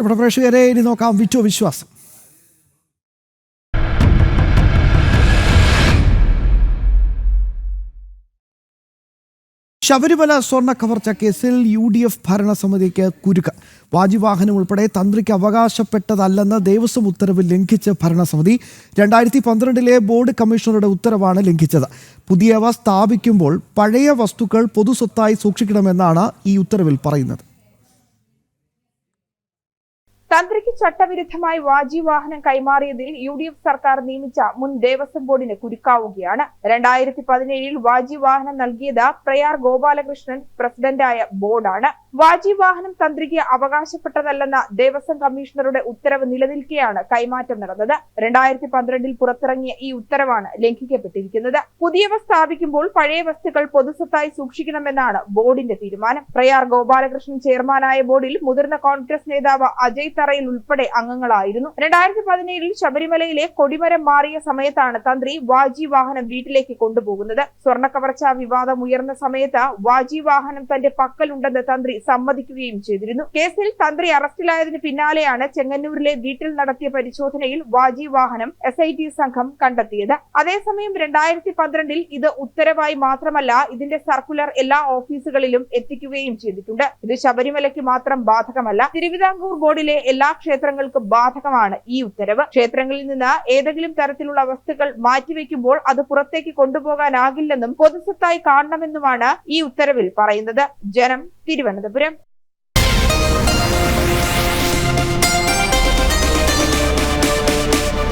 ഇവിടെ പ്രേക്ഷകരെ ഇനി നോക്കാം വിറ്റോ വിശ്വാസം. ശബരിമല സ്വർണ്ണ കവർച്ച കേസിൽ UDF ഭരണസമിതിക്ക് കുരുക്ക്. വാജിവാഹനം ഉൾപ്പെടെ തന്ത്രിക്ക് അവകാശപ്പെട്ടതല്ലെന്ന ദേവസ്വം ഉത്തരവ് ലംഘിച്ച് ഭരണസമിതി 2012 ബോർഡ് കമ്മീഷണറുടെ ഉത്തരവാണ് ലംഘിച്ചത്. പുതിയവ സ്ഥാപിക്കുമ്പോൾ പഴയ വസ്തുക്കൾ പൊതുസ്വത്തായി സൂക്ഷിക്കണമെന്നാണ് ഈ ഉത്തരവിൽ പറയുന്നത്. തന്ത്രിക്ക് ചട്ടവിരുദ്ധമായി വാജിവാഹനം കൈമാറിയതിൽ UDF സർക്കാർ നിയമിച്ച മുൻ ദേവസ്വം ബോർഡിന് കുരുക്കാവുകയാണ്. 2017 വാജിവാഹനം നൽകിയത് പ്രയാർ ഗോപാലകൃഷ്ണൻ പ്രസിഡന്റായ ബോർഡാണ്. വാജിവാഹനം തന്ത്രിക്ക് അവകാശപ്പെട്ടതല്ലെന്ന ദേവസ്വം കമ്മീഷണറുടെ ഉത്തരവ് നിലനിൽക്കെയാണ് കൈമാറ്റം നടന്നത്. 2012 പുറത്തിറങ്ങിയ ഈ ഉത്തരവാണ് ലംഘിക്കപ്പെട്ടിരിക്കുന്നത്. പുതിയവ സ്ഥാപിക്കുമ്പോൾ പഴയ വസ്തുക്കൾ പൊതുസ്വത്തായി സൂക്ഷിക്കണമെന്നാണ് ബോർഡിന്റെ തീരുമാനം. പ്രയാർ ഗോപാലകൃഷ്ണൻ ചെയർമാനായ ബോർഡിൽ മുതിർന്ന കോൺഗ്രസ് നേതാവ് അജയ് തറയിൽ ഉൾപ്പെടെ അംഗങ്ങളായിരുന്നു. 2017 ശബരിമലയിലെ കൊടിമരം മാറിയ സമയത്താണ് തന്ത്രി വാജിവാഹനം വീട്ടിലേക്ക് കൊണ്ടുപോകുന്നത്. സ്വർണ്ണ കവർച്ചാ വിവാദം ഉയർന്ന സമയത്ത് വാജിവാഹനം തന്റെ പക്കലുണ്ടെന്ന് തന്ത്രി സമ്മതിക്കുകയും ചെയ്തിരുന്നു. കേസിൽ തന്ത്രി അറസ്റ്റിലായതിനു പിന്നാലെയാണ് ചെങ്ങന്നൂരിലെ വീട്ടിൽ നടത്തിയ പരിശോധനയിൽ വാജിവാഹനം SIT സംഘം കണ്ടെത്തിയത്. അതേസമയം 2012 ഇത് ഉത്തരവായി മാത്രമല്ല, ഇതിന്റെ സർക്കുലർ എല്ലാ ഓഫീസുകളിലും എത്തിക്കുകയും ചെയ്തിട്ടുണ്ട്. ഇത് ശബരിമലയ്ക്ക് മാത്രം ബാധകമല്ല, തിരുവിതാംകൂർ ബോർഡിലെ എല്ലാ ക്ഷേത്രങ്ങൾക്കും ബാധകമാണ് ഈ ഉത്തരവ്. ക്ഷേത്രങ്ങളിൽ നിന്ന് ഏതെങ്കിലും തരത്തിലുള്ള വസ്തുക്കൾ മാറ്റിവെക്കുമ്പോൾ അത് പുറത്തേക്ക് കൊണ്ടുപോകാനാകില്ലെന്നും പൊതുസ്വത്തായി കാണണമെന്നുമാണ് ഈ ഉത്തരവിൽ പറയുന്നത്. ജനം, തിരുവനന്തപുരം.